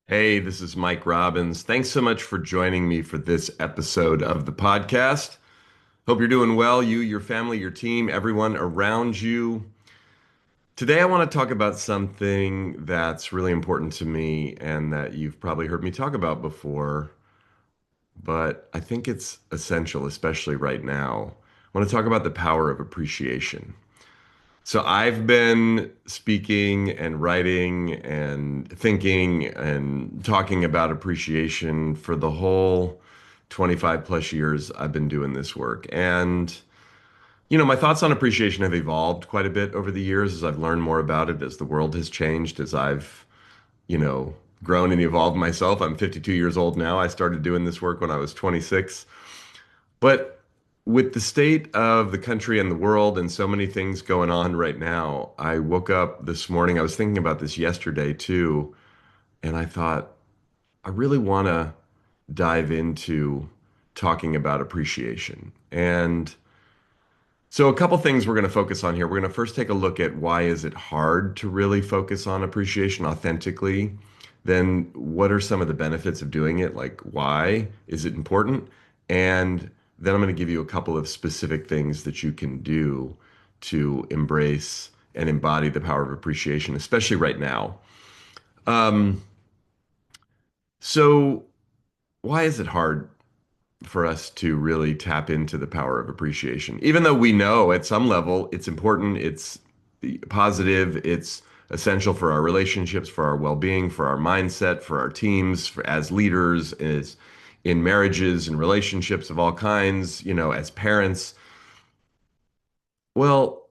Hey, this is Mike Robbins. Thanks so much for joining me for this episode of the podcast. Hope you're doing well, you, your family, your team, everyone around you. Today, I want to talk about something that's really important to me and that you've probably heard me talk about before, but I think it's essential, especially right now. I want to talk about the power of appreciation. So I've been speaking and writing and thinking and talking about appreciation for the whole 25 plus years I've been doing this work. And, my thoughts on appreciation have evolved quite a bit over the years as I've learned more about it, as the world has changed, as I've, you know, grown and evolved myself. I'm 52 years old now. I started doing this work when I was 26. But with the state of the country and the world and so many things going on right now, I woke up this morning. I was thinking about this yesterday too, and I thought, I really want to dive into talking about appreciation. And so a couple things we're going to focus on here. We're going to first take a look at why is it hard to really focus on appreciation authentically? Then what are some of the benefits of doing it? Like why is it important? And then I'm going to give you a couple of specific things that you can do to embrace and embody the power of appreciation, especially right now. Um, so why is it hard for us to really tap into the power of appreciation? Even though we know at some level it's important, it's positive, it's essential for our relationships, for our well-being, for our mindset, for our teams, as leaders, as in marriages and relationships of all kinds, as parents. Well,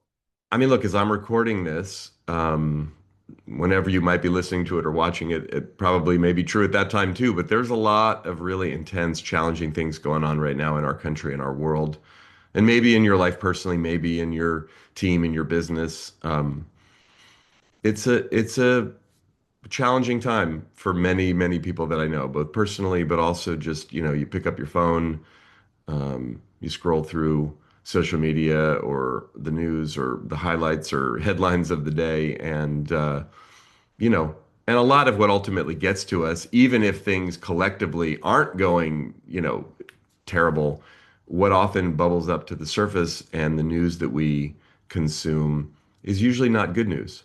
I mean, look, as I'm recording this, whenever you might be listening to it or watching it, it probably may be true at that time too, but there's a lot of really intense, challenging things going on right now in our country and our world. And maybe in your life personally, maybe in your team, in your business. It's a challenging time for many, many people that I know, both personally, but also just, you pick up your phone, you scroll through social media or the news or the highlights or headlines of the day, and you know, and a lot of what ultimately gets to us, even if things collectively aren't going, terrible, what often bubbles up to the surface and the news that we consume is usually not good news.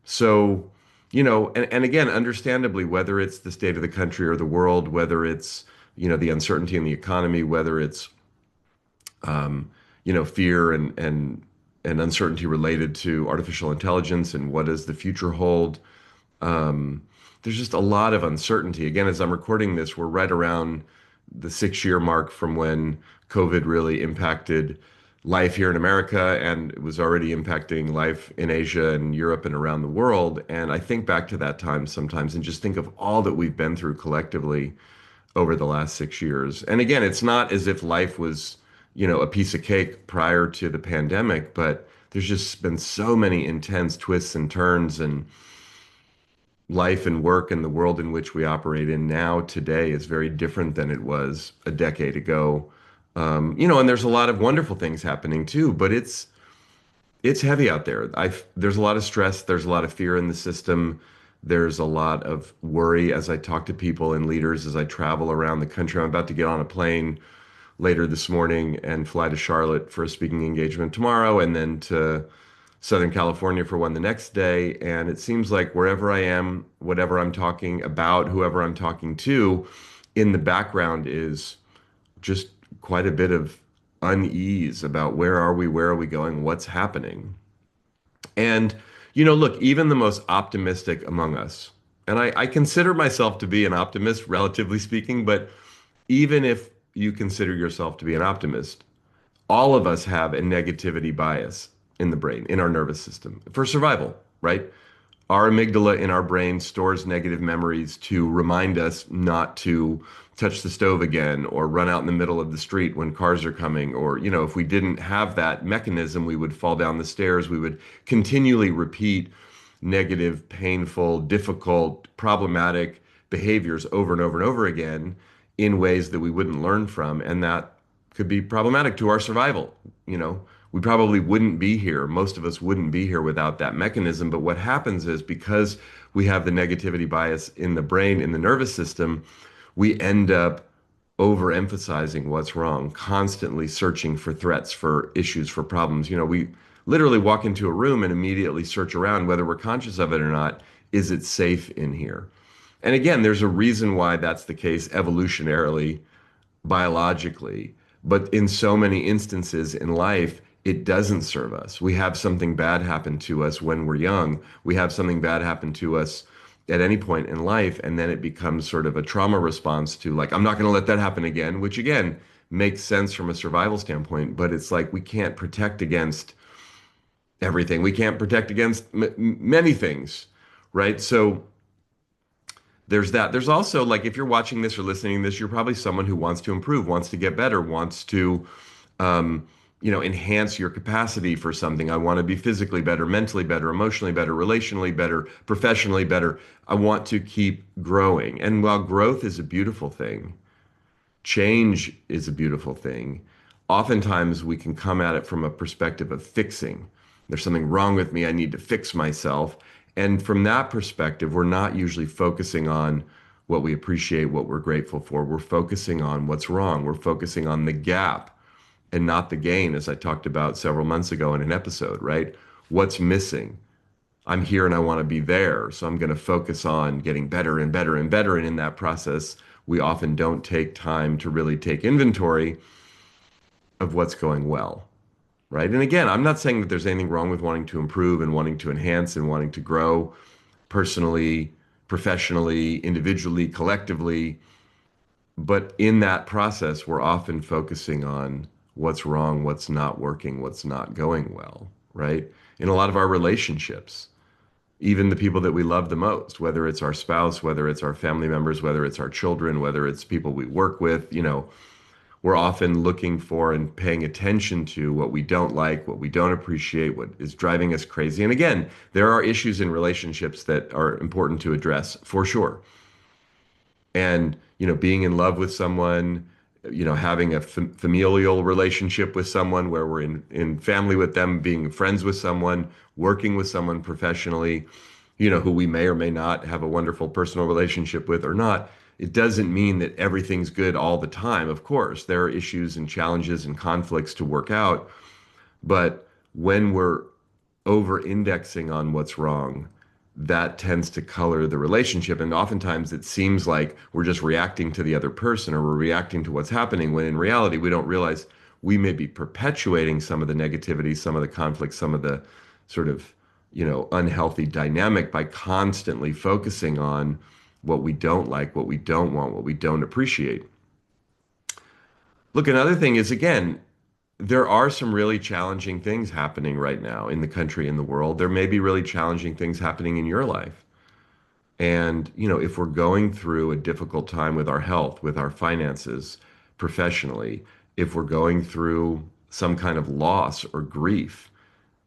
So, and again, understandably, whether it's the state of the country or the world, whether it's, the uncertainty in the economy, whether it's, fear and uncertainty related to artificial intelligence and what does the future hold. There's just a lot of uncertainty. Again, as I'm recording this, we're right around the 6 year mark from when COVID really impacted life here in America, and it was already impacting life in Asia and Europe and around the world. And I think back to that time sometimes and just think of all that we've been through collectively over the last 6 years. And again, it's not as if life was, a piece of cake prior to the pandemic, but there's just been so many intense twists and turns, and life and work and the world in which we operate in now today is very different than it was a decade ago. And there's a lot of wonderful things happening too, but it's heavy out there. There's a lot of stress, there's a lot of fear in the system. There's a lot of worry as I talk to people and leaders as I travel around the country. I'm about to get on a plane later this morning and fly to Charlotte for a speaking engagement tomorrow, and then to Southern California for one the next day. And it seems like wherever I am, whatever I'm talking about, whoever I'm talking to, in the background is just quite a bit of unease about where are we going, what's happening. And, look, even the most optimistic among us, and I consider myself to be an optimist, relatively speaking, but even if you consider yourself to be an optimist, all of us have a negativity bias in the brain, in our nervous system for survival, right? Our amygdala in our brain stores negative memories to remind us not to touch the stove again or run out in the middle of the street when cars are coming. Or, if we didn't have that mechanism, we would fall down the stairs. We would continually repeat negative, painful, difficult, problematic behaviors over and over and over again in ways that we wouldn't learn from. And that could be problematic to our survival. You know, we probably wouldn't be here. Most of us wouldn't be here without that mechanism. But what happens is because we have the negativity bias in the brain, in the nervous system, we end up overemphasizing what's wrong, constantly searching for threats, for issues, for problems. We literally walk into a room and immediately search around, whether we're conscious of it or not. Is it safe in here? And again, there's a reason why that's the case evolutionarily, biologically, but in so many instances in life, it doesn't serve us. We have something bad happen to us when we're young. We have something bad happen to us at any point in life, and then it becomes sort of a trauma response to like, I'm not going to let that happen again, which again makes sense from a survival standpoint, but it's like we can't protect against everything. We can't protect against many things, right? So there's that. There's also like if you're watching this or listening to this, you're probably someone who wants to improve, wants to get better, wants to enhance your capacity for something. I want to be physically better, mentally better, emotionally better, relationally better, professionally better. I want to keep growing. And while growth is a beautiful thing, change is a beautiful thing. Oftentimes we can come at it from a perspective of fixing. There's something wrong with me. I need to fix myself. And from that perspective, we're not usually focusing on what we appreciate, what we're grateful for. We're focusing on what's wrong. We're focusing on the gap and not the gain, as I talked about several months ago in an episode, right? What's missing? I'm here and I want to be there. So I'm going to focus on getting better and better and better. And in that process, we often don't take time to really take inventory of what's going well, right? And again, I'm not saying that there's anything wrong with wanting to improve and wanting to enhance and wanting to grow personally, professionally, individually, collectively. But in that process, we're often focusing on what's wrong, what's not working, what's not going well, right? In a lot of our relationships, even the people that we love the most, whether it's our spouse, whether it's our family members, whether it's our children, whether it's people we work with, we're often looking for and paying attention to what we don't like, what we don't appreciate, what is driving us crazy. And again, there are issues in relationships that are important to address for sure. And being in love with someone, having a familial relationship with someone where we're in family with them, being friends with someone, working with someone professionally, who we may or may not have a wonderful personal relationship with or not. It doesn't mean that everything's good all the time. Of course, there are issues and challenges and conflicts to work out, but when we're over indexing on what's wrong, that tends to color the relationship. And oftentimes it seems like we're just reacting to the other person or we're reacting to what's happening, when in reality, we don't realize we may be perpetuating some of the negativity, some of the conflict, some of the sort of, unhealthy dynamic by constantly focusing on what we don't like, what we don't want, what we don't appreciate. Look, another thing is, again, there are some really challenging things happening right now in the country, in the world. There may be really challenging things happening in your life. And, if we're going through a difficult time with our health, with our finances, professionally, if we're going through some kind of loss or grief,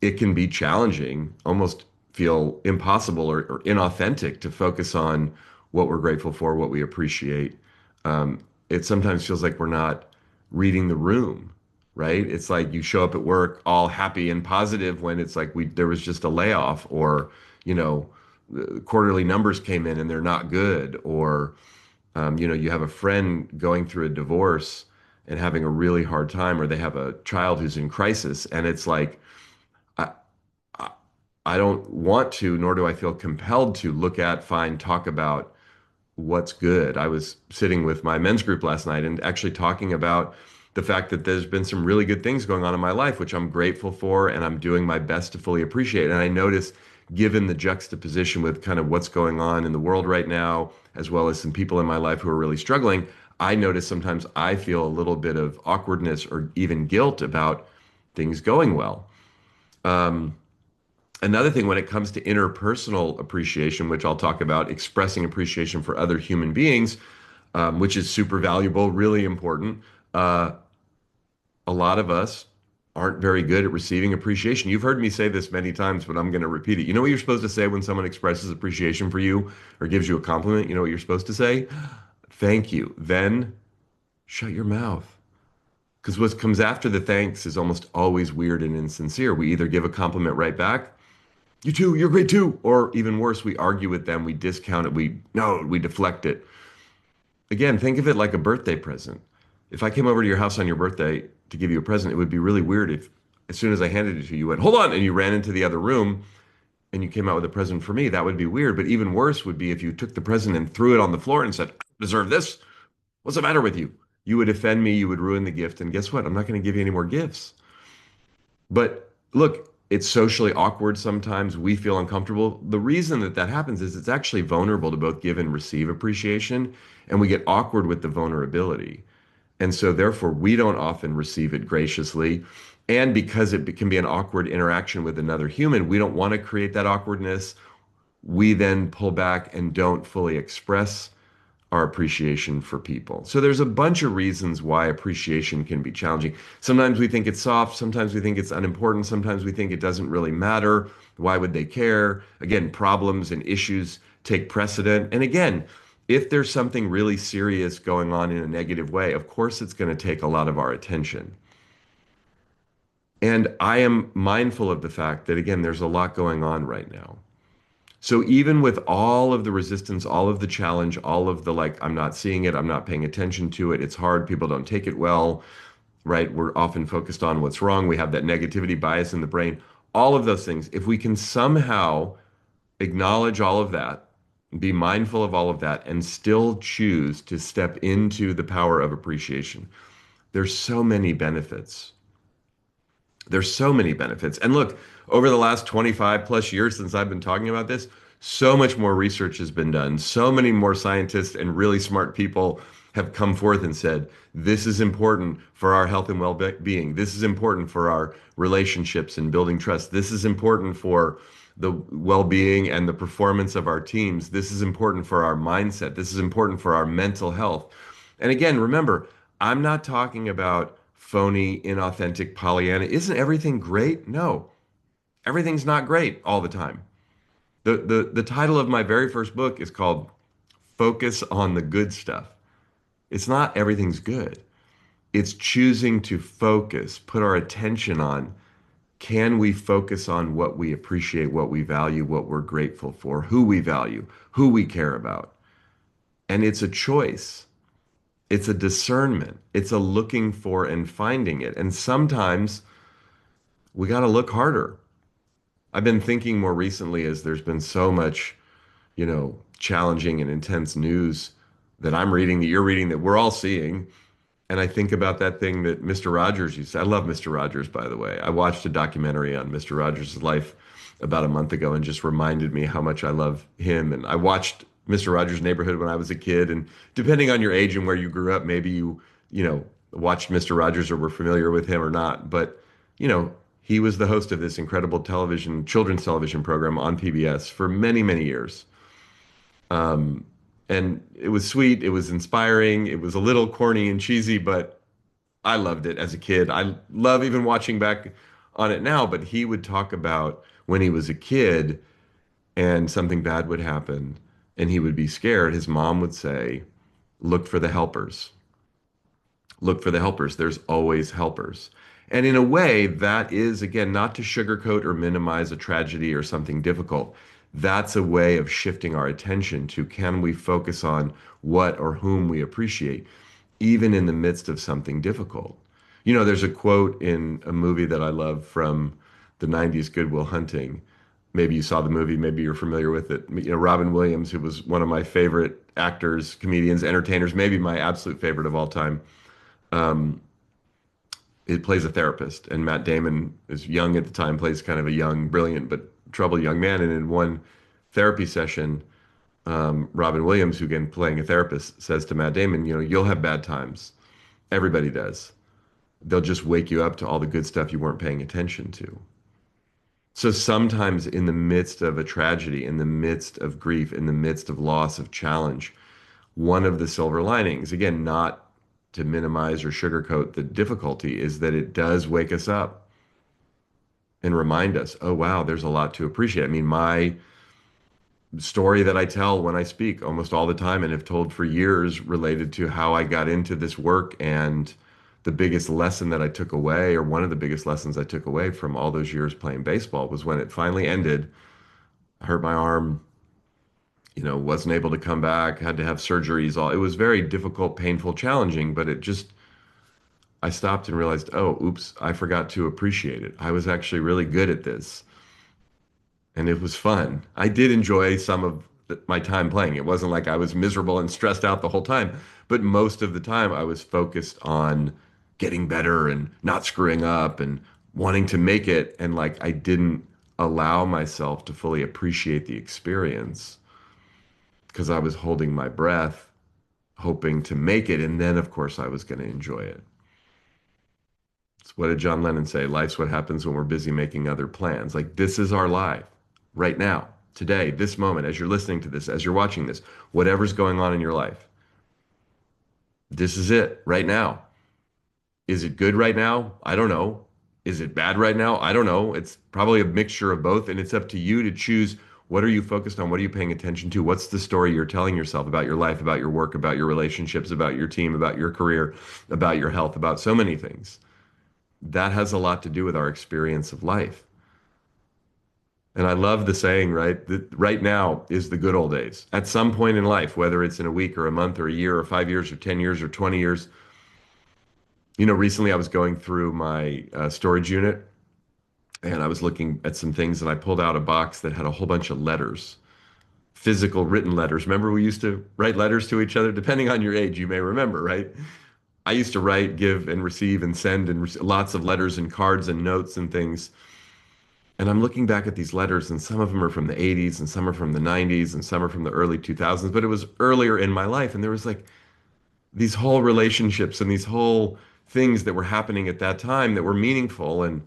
it can be challenging, almost feel impossible or inauthentic to focus on what we're grateful for, what we appreciate. It sometimes feels like we're not reading the room, right? It's like you show up at work all happy and positive when it's like there was just a layoff, or the quarterly numbers came in and they're not good, or you have a friend going through a divorce and having a really hard time, or they have a child who's in crisis, and it's like I, I I don't want to, nor do I feel compelled to look at, find, talk about what's good. I was sitting with my men's group last night and actually talking about the fact that there's been some really good things going on in my life, which I'm grateful for and I'm doing my best to fully appreciate. And I notice, given the juxtaposition with kind of what's going on in the world right now, as well as some people in my life who are really struggling, I notice sometimes I feel a little bit of awkwardness or even guilt about things going well. Um, Another thing when it comes to interpersonal appreciation, which I'll talk about, expressing appreciation for other human beings, which is super valuable, really important. Uh, a lot of us aren't very good at receiving appreciation. You've heard me say this many times, but I'm going to repeat it. You know what you're supposed to say when someone expresses appreciation for you or gives you a compliment? You know what you're supposed to say? Thank you. Then shut your mouth. Because what comes after the thanks is almost always weird and insincere. We either give a compliment right back, you too, you're great too, or even worse, we argue with them, we discount it, we no, we deflect it. Again, think of it like a birthday present. If I came over to your house on your birthday to give you a present, it would be really weird if as soon as I handed it to you, you went, hold on, and you ran into the other room and you came out with a present for me. That would be weird. But even worse would be if you took the present and threw it on the floor and said, I deserve this. What's the matter with you? You would offend me, you would ruin the gift. And guess what? I'm not going to give you any more gifts. But look, it's socially awkward sometimes. We feel uncomfortable. The reason that that happens is it's actually vulnerable to both give and receive appreciation, and we get awkward with the vulnerability. And so, therefore, we don't often receive it graciously. And because it can be an awkward interaction with another human, we don't want to create that awkwardness. We then pull back and don't fully express our appreciation for people. So there's a bunch of reasons why appreciation can be challenging. Sometimes we think it's soft, sometimes we think it's unimportant, sometimes we think it doesn't really matter. Why would they care? Again, problems and issues take precedent. And again, if there's something really serious going on in a negative way, of course it's going to take a lot of our attention. And I am mindful of the fact that, again, there's a lot going on right now. So even with all of the resistance, all of the challenge, all of the like, I'm not seeing it, I'm not paying attention to it, it's hard, people don't take it well, right? We're often focused on what's wrong. We have that negativity bias in the brain. All of those things, if we can somehow acknowledge all of that, be mindful of all of that, and still choose to step into the power of appreciation, there's so many benefits. There's so many benefits. And look, over the last 25 plus years since I've been talking about this, so much more research has been done. So many more scientists and really smart people have come forth and said, this is important for our health and well-being. This is important for our relationships and building trust. This is important for the well-being and the performance of our teams. This is important for our mindset. This is important for our mental health. And again, remember, I'm not talking about phony, inauthentic Pollyanna. Isn't everything great? No, everything's not great all the time. The title of my very first book is called Focus on the Good Stuff. It's not everything's good. It's choosing to focus, put our attention on, can we focus on what we appreciate, what we value, what we're grateful for, who we value, who we care about. And it's a choice. It's a discernment. It's a looking for and finding it. And sometimes we got to look harder. I've been thinking more recently as there's been so much, challenging and intense news that I'm reading, that you're reading, that we're all seeing. And I think about that thing that Mr. Rogers used to. I love Mr. Rogers, by the way. I watched a documentary on Mr. Rogers' life about a month ago and just reminded me how much I love him. And I watched Mr. Rogers' Neighborhood when I was a kid. And depending on your age and where you grew up, maybe you watched Mr. Rogers or were familiar with him or not. But, he was the host of this incredible children's television program on PBS for many, many years. And it was sweet, it was inspiring, it was a little corny and cheesy, but I loved it as a kid. I love even watching back on it now, but he would talk about when he was a kid and something bad would happen and he would be scared. His mom would say, look for the helpers. Look for the helpers. There's always helpers. And in a way, that is, again, not to sugarcoat or minimize a tragedy or something difficult. That's a way of shifting our attention to, can we focus on what or whom we appreciate, even in the midst of something difficult. There's a quote in a movie that I love from the 90s, Good Will Hunting. Maybe you saw the movie, maybe you're familiar with it. Robin Williams, who was one of my favorite actors, comedians, entertainers, maybe my absolute favorite of all time. It plays a therapist, and Matt Damon is young at the time, plays kind of a young, brilliant, but troubled young man. And in one therapy session, Robin Williams, who again playing a therapist, says to Matt Damon, you'll have bad times. Everybody does. They'll just wake you up to all the good stuff you weren't paying attention to. So sometimes in the midst of a tragedy, in the midst of grief, in the midst of loss, of challenge, one of the silver linings, again, not to minimize or sugarcoat the difficulty, is that it does wake us up and remind us, oh, wow, there's a lot to appreciate. I mean, my story that I tell when I speak almost all the time and have told for years related to how I got into this work and the biggest lesson that I took away, or one of the biggest lessons I took away from all those years playing baseball, was when it finally ended. I hurt my arm, wasn't able to come back, had to have surgeries. All it was very difficult, painful, challenging, but I stopped and realized, oh, oops, I forgot to appreciate it. I was actually really good at this, and it was fun. I did enjoy some of my time playing. It wasn't like I was miserable and stressed out the whole time, but most of the time I was focused on getting better and not screwing up and wanting to make it. And like I didn't allow myself to fully appreciate the experience because I was holding my breath, hoping to make it. And then, of course, I was going to enjoy it. What did John Lennon say? Life's what happens when we're busy making other plans. Like, this is our life right now, today, this moment, as you're listening to this, as you're watching this, whatever's going on in your life. This is it right now. Is it good right now? I don't know. Is it bad right now? I don't know. It's probably a mixture of both, and it's up to you to choose what are you focused on? What are you paying attention to? What's the story you're telling yourself about your life, about your work, about your relationships, about your team, about your career, about your health, about so many things. That has a lot to do with our experience of life. And I love the saying, right? That right now is the good old days. At some point in life, whether it's in a week or a month or a year or 5 years or 10 years or 20 years. Recently I was going through my storage unit and I was looking at some things and I pulled out a box that had a whole bunch of letters, physical written letters. Remember, we used to write letters to each other? Depending on your age, you may remember, right? I used to write, give, and receive and send lots of letters and cards and notes and things. And I'm looking back at these letters, and some of them are from the 80s, and some are from the 90s, and some are from the early 2000s. But it was earlier in my life, and there was like these whole relationships and these whole things that were happening at that time that were meaningful. And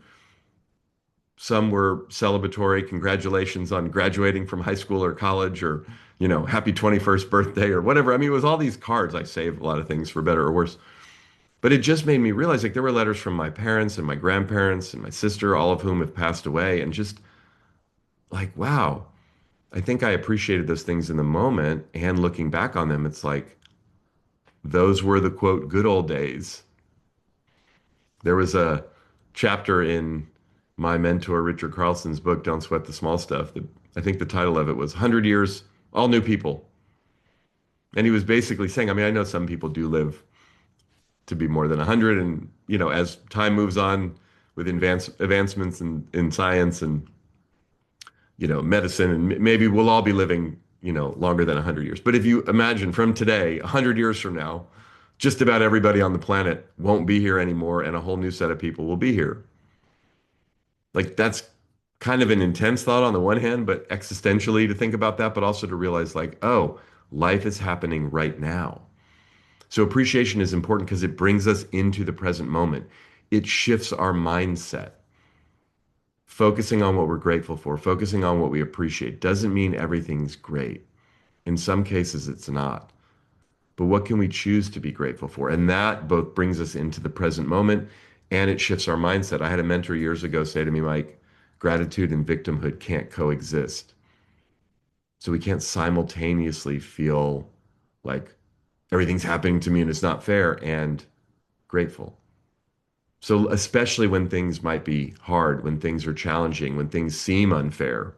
some were celebratory, congratulations on graduating from high school or college, or, happy 21st birthday, or whatever. I mean, it was all these cards. I saved a lot of things for better or worse. But it just made me realize like there were letters from my parents and my grandparents and my sister, all of whom have passed away. And just like, wow, I think I appreciated those things in the moment. And looking back on them, it's like those were the quote, good old days. There was a chapter in my mentor, Richard Carlson's book, Don't Sweat the Small Stuff. That I think the title of it was 100 Years, All New People. And he was basically saying, I mean, I know some people do live to be more than 100. And, as time moves on with advancements in science and, medicine, and maybe we'll all be living, longer than 100 years. But if you imagine from today, 100 years from now, just about everybody on the planet won't be here anymore and a whole new set of people will be here. Like that's kind of an intense thought on the one hand, but existentially to think about that, but also to realize like, oh, life is happening right now. So appreciation is important because it brings us into the present moment. It shifts our mindset. Focusing on what we're grateful for, focusing on what we appreciate doesn't mean everything's great. In some cases, it's not. But what can we choose to be grateful for? And that both brings us into the present moment and it shifts our mindset. I had a mentor years ago say to me, Mike, gratitude and victimhood can't coexist. So we can't simultaneously feel like everything's happening to me and it's not fair and grateful. So, especially when things might be hard, when things are challenging, when things seem unfair,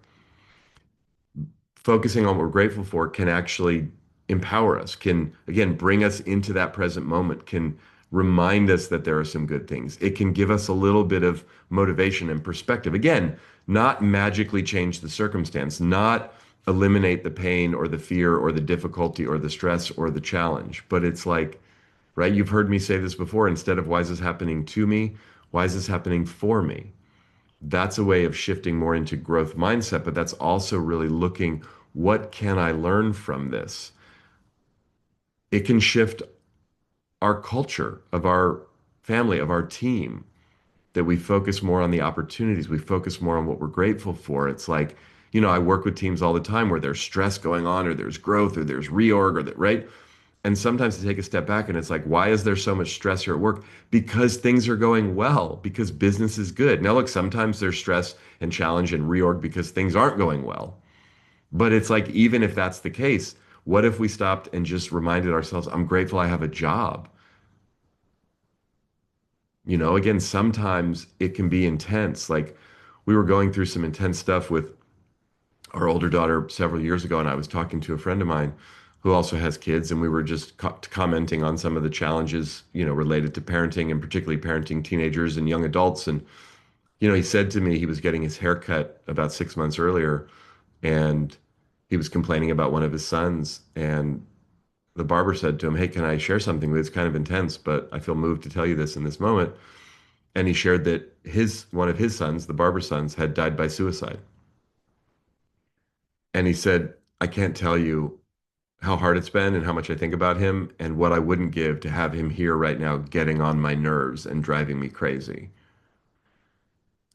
focusing on what we're grateful for can actually empower us, can again bring us into that present moment, can remind us that there are some good things. It can give us a little bit of motivation and perspective. Again, not magically change the circumstance, not eliminate the pain or the fear or the difficulty or the stress or the challenge, but it's like, right? You've heard me say this before. Instead of why is this happening to me? Why is this happening for me? That's a way of shifting more into growth mindset, but that's also really looking, what can I learn from this? It can shift our culture of our family, of our team, that we focus more on the opportunities. We focus more on what we're grateful for. It's like, I work with teams all the time where there's stress going on or there's growth or there's reorg or that, right? And sometimes to take a step back and it's like, why is there so much stress here at work? Because things are going well, because business is good. Now, look, sometimes there's stress and challenge and reorg because things aren't going well. But it's like, even if that's the case, what if we stopped and just reminded ourselves, I'm grateful I have a job. Again, sometimes it can be intense. Like we were going through some intense stuff with our older daughter several years ago, and I was talking to a friend of mine who also has kids, and we were just commenting on some of the challenges, related to parenting and particularly parenting teenagers and young adults. And, he said to me he was getting his hair cut about 6 months earlier, and he was complaining about one of his sons. And the barber said to him, "Hey, can I share something that's kind of intense, but I feel moved to tell you this in this moment." And he shared that one of his sons, the barber's sons, had died by suicide. And he said, "I can't tell you how hard it's been and how much I think about him and what I wouldn't give to have him here right now getting on my nerves and driving me crazy."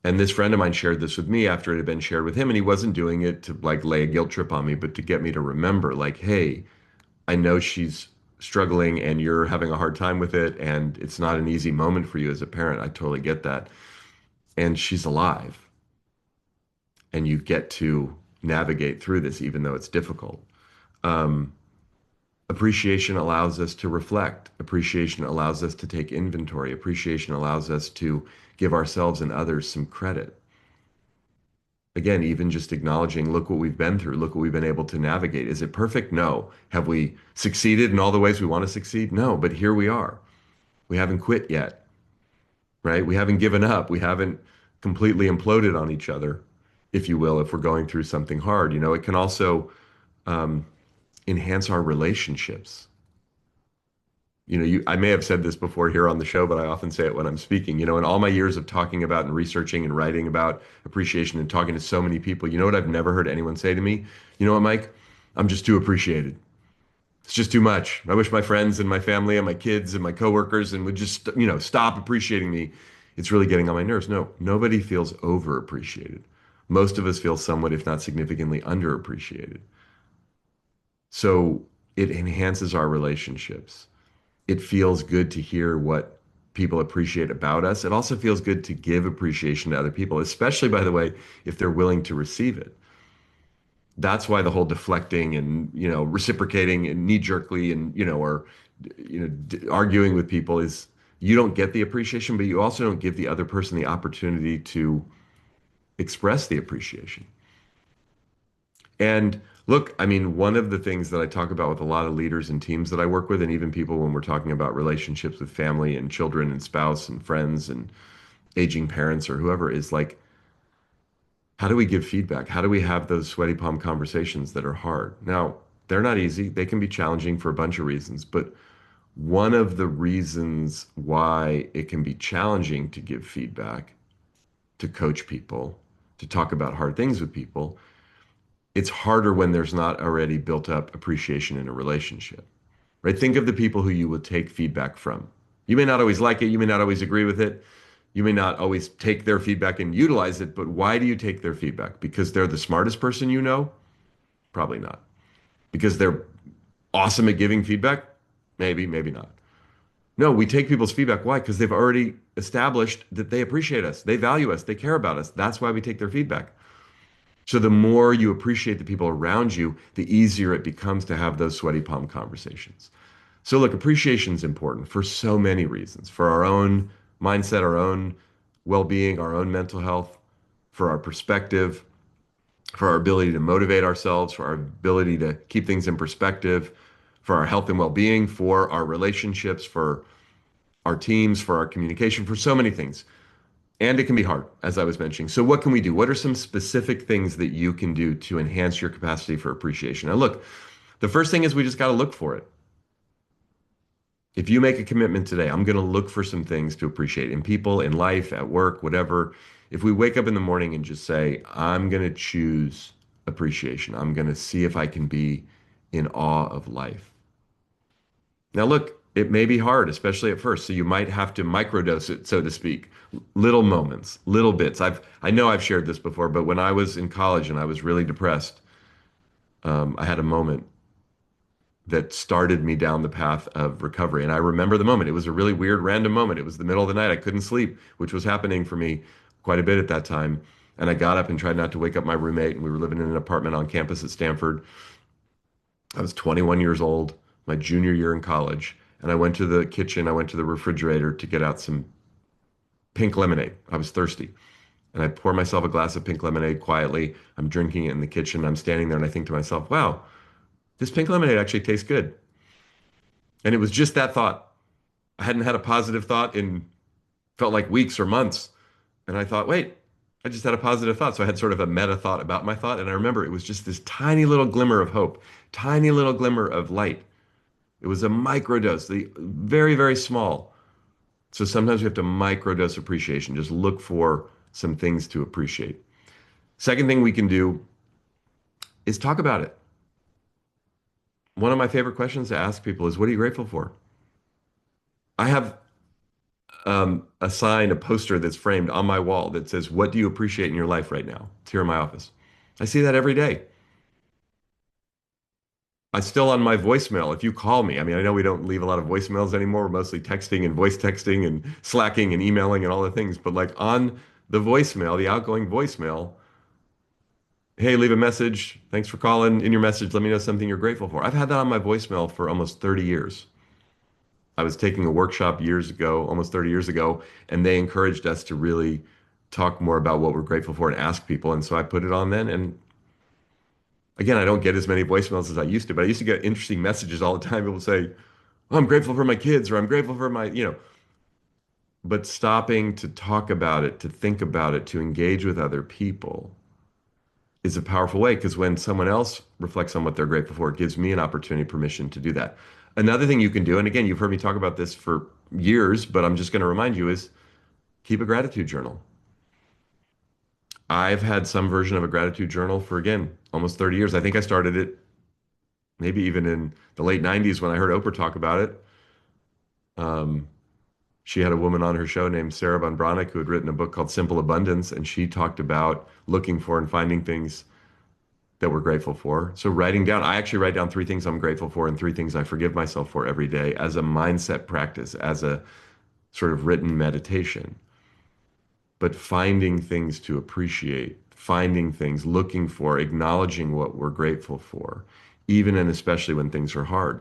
And this friend of mine shared this with me after it had been shared with him, and he wasn't doing it to like lay a guilt trip on me, but to get me to remember, like, hey, I know she's struggling and you're having a hard time with it, and it's not an easy moment for you as a parent. I totally get that. And she's alive, and you get to navigate through this, even though it's difficult. Um, Appreciation allows us to reflect. Appreciation allows us to take inventory. Appreciation allows us to give ourselves and others some credit. Again, even just acknowledging, look what we've been through, look what we've been able to navigate. Is it perfect? No. Have we succeeded in all the ways we want to succeed? No, but here we are. We haven't quit yet, right? We haven't given up. We haven't completely imploded on each other, if you will, if we're going through something hard. It can also um, enhance our relationships. I may have said this before here on the show, but I often say it when I'm speaking. In all my years of talking about and researching and writing about appreciation and talking to so many people, you know what I've never heard anyone say to me? You know what, Mike? I'm just too appreciated. It's just too much. I wish my friends and my family and my kids and my coworkers and would just, stop appreciating me. It's really getting on my nerves. No, nobody feels overappreciated. Most of us feel somewhat, if not significantly, underappreciated. So it enhances our relationships. It feels good to hear what people appreciate about us. It also feels good to give appreciation to other people, especially, by the way, if they're willing to receive it. That's why the whole deflecting and, reciprocating and knee-jerkly and, or, arguing with people is you don't get the appreciation, but you also don't give the other person the opportunity to express the appreciation. And look, I mean, one of the things that I talk about with a lot of leaders and teams that I work with, and even people when we're talking about relationships with family and children and spouse and friends and aging parents or whoever, is like, how do we give feedback? How do we have those sweaty palm conversations that are hard? Now, they're not easy. They can be challenging for a bunch of reasons, but one of the reasons why it can be challenging to give feedback, to coach people, to talk about hard things with people, it's harder when there's not already built up appreciation in a relationship, right? Think of the people who you would take feedback from. You may not always like it. You may not always agree with it. You may not always take their feedback and utilize it, but why do you take their feedback? Because they're the smartest person you know? Probably not. Because they're awesome at giving feedback? Maybe, maybe not. No, we take people's feedback. Why? Because they've already established that they appreciate us, they value us, they care about us. That's why we take their feedback. So the more you appreciate the people around you, the easier it becomes to have those sweaty palm conversations. So look, appreciation is important for so many reasons, for our own mindset, our own well-being, our own mental health, for our perspective, for our ability to motivate ourselves, for our ability to keep things in perspective, for our health and well-being, for our relationships, for our teams, for our communication, for so many things. And it can be hard, as I was mentioning. So, what can we do? What are some specific things that you can do to enhance your capacity for appreciation? Now, look, the first thing is we just got to look for it. If you make a commitment today, I'm going to look for some things to appreciate in people, in life, at work, whatever. If we wake up in the morning and just say, I'm going to choose appreciation, I'm going to see if I can be in awe of life. Now, look, it may be hard, especially at first. So you might have to microdose it, so to speak. Little moments, little bits. I know I've shared this before, but when I was in college and I was really depressed, I had a moment that started me down the path of recovery. And I remember the moment. It was a really weird, random moment. It was the middle of the night. I couldn't sleep, which was happening for me quite a bit at that time. And I got up and tried not to wake up my roommate. And we were living in an apartment on campus at Stanford. I was 21 years old, my junior year in college. And I went to the kitchen, I went to the refrigerator to get out some pink lemonade. I was thirsty. And I pour myself a glass of pink lemonade quietly. I'm drinking it in the kitchen. I'm standing there and I think to myself, wow, this pink lemonade actually tastes good. And it was just that thought. I hadn't had a positive thought in felt like weeks or months. And I thought, wait, I just had a positive thought. So I had sort of a meta thought about my thought. And I remember it was just this tiny little glimmer of hope, tiny little glimmer of light. It was a microdose, the very, very small. So sometimes we have to microdose appreciation. Just look for some things to appreciate. Second thing we can do is talk about it. One of my favorite questions to ask people is, what are you grateful for? I have a sign, a poster that's framed on my wall that says, what do you appreciate in your life right now? It's here in my office. I see that every day. I still on my voicemail. If you call me, I mean, I know we don't leave a lot of voicemails anymore. We're mostly texting and voice texting and slacking and emailing and all the things. But like on the voicemail, the outgoing voicemail, hey, leave a message. Thanks for calling. In your message, let me know something you're grateful for. I've had that on my voicemail for almost 30 years. I was taking a workshop years ago, almost 30 years ago, and they encouraged us to really talk more about what we're grateful for and ask people. And so I put it on then. And again, I don't get as many voicemails as I used to, but I used to get interesting messages all the time. People say, oh, I'm grateful for my kids, or I'm grateful for but stopping to talk about it, to think about it, to engage with other people is a powerful way because when someone else reflects on what they're grateful for, it gives me an opportunity, permission to do that. Another thing you can do, and again, you've heard me talk about this for years, but I'm just going to remind you, is keep a gratitude journal. I've had some version of a gratitude journal for, again, almost 30 years. I think I started it maybe even in the late 90s when I heard Oprah talk about it. Um, she had a woman on her show named Sarah Von Bronick who had written a book called Simple Abundance, and she talked about looking for and finding things that we're grateful for. So writing down, I actually write down three things I'm grateful for and three things I forgive myself for every day as a mindset practice, as a sort of written meditation. But finding things to appreciate, finding things, looking for, acknowledging what we're grateful for, even and especially when things are hard.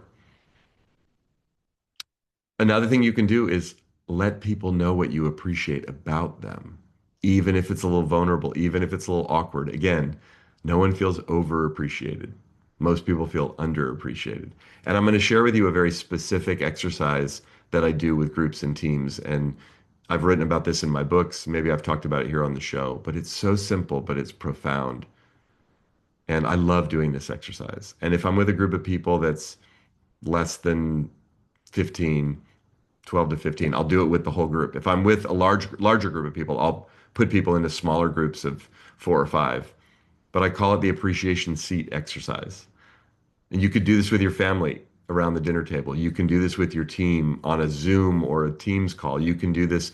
Another thing you can do is let people know what you appreciate about them, even if it's a little vulnerable, even if it's a little awkward. Again, no one feels overappreciated. Most people feel underappreciated. And I'm going to share with you a very specific exercise that I do with groups and teams. And I've written about this in my books. Maybe I've talked about it here on the show, but it's so simple, but it's profound. And I love doing this exercise. And if I'm with a group of people that's less than 15, 12 to 15. I'll do it with the whole group. If I'm with a larger group of people, I'll put people into smaller groups of four or five. But I call it the appreciation seat exercise. And you could do this with your family around the dinner table. You can do this with your team on a Zoom or a Teams call. You can do this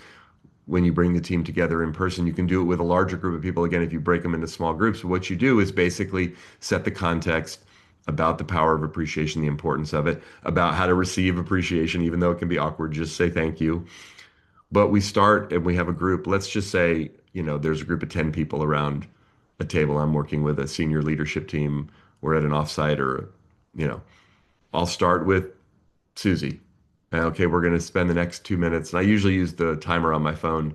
when you bring the team together in person. You can do it with a larger group of people. Again, if you break them into small groups, what you do is basically set the context about the power of appreciation, the importance of it, about how to receive appreciation, even though it can be awkward, just say thank you. But we start and we have a group. Let's just say, there's a group of 10 people around a table. I'm working with a senior leadership team. We're at an offsite or, you know, I'll start with Susie. Okay, we're going to spend the next 2 minutes. And I usually use the timer on my phone.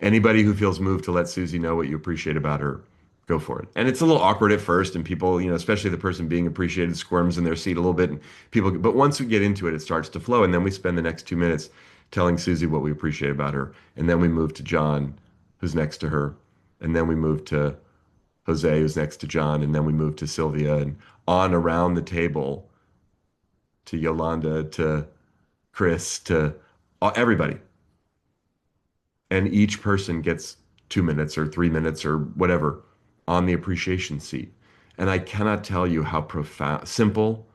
Anybody who feels moved to let Susie know what you appreciate about her, go for it. And it's a little awkward at first, and people, especially the person being appreciated, squirms in their seat a little bit. And but once we get into it, it starts to flow. And then we spend the next 2 minutes telling Susie what we appreciate about her. And then we move to John, who's next to her. And then we move to Jose, who's next to John. And then we move to Sylvia and on around the table to Yolanda, to Chris, to everybody. And each person gets 2 minutes or 3 minutes or whatever on the appreciation seat. And I cannot tell you how profound, simple,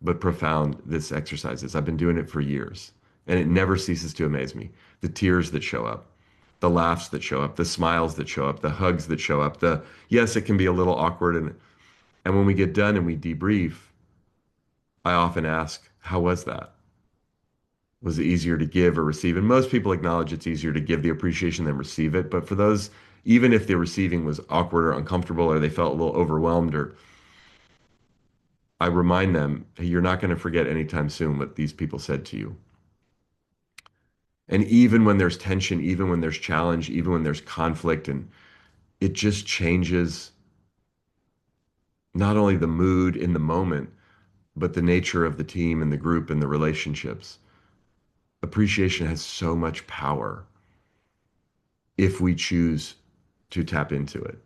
but profound this exercise is. I've been doing it for years, and it never ceases to amaze me. The tears that show up, the laughs that show up, the smiles that show up, the hugs that show up, yes, it can be a little awkward. And when we get done and we debrief, I often ask, how was that? Was it easier to give or receive? And most people acknowledge it's easier to give the appreciation than receive it. But for those, even if the receiving was awkward or uncomfortable or they felt a little overwhelmed, or I remind them, hey, you're not going to forget anytime soon what these people said to you. And even when there's tension, even when there's challenge, even when there's conflict, and it just changes not only the mood in the moment, but the nature of the team and the group and the relationships. Appreciation has so much power if we choose to tap into it.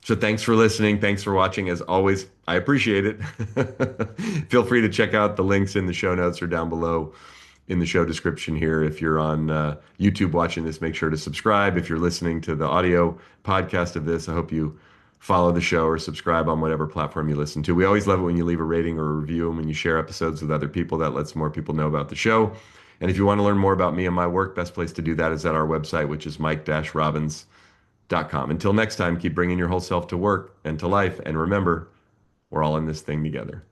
So thanks for listening. Thanks for watching. As always, I appreciate it. Feel free to check out the links in the show notes or down below in the show description here. If you're on YouTube watching this, make sure to subscribe. If you're listening to the audio podcast of this, I hope you follow the show or subscribe on whatever platform you listen to. We always love it when you leave a rating or a review and when you share episodes with other people. That lets more people know about the show. And if you want to learn more about me and my work, best place to do that is at our website, which is mike-robbins.com. Until next time, keep bringing your whole self to work and to life. And remember, we're all in this thing together.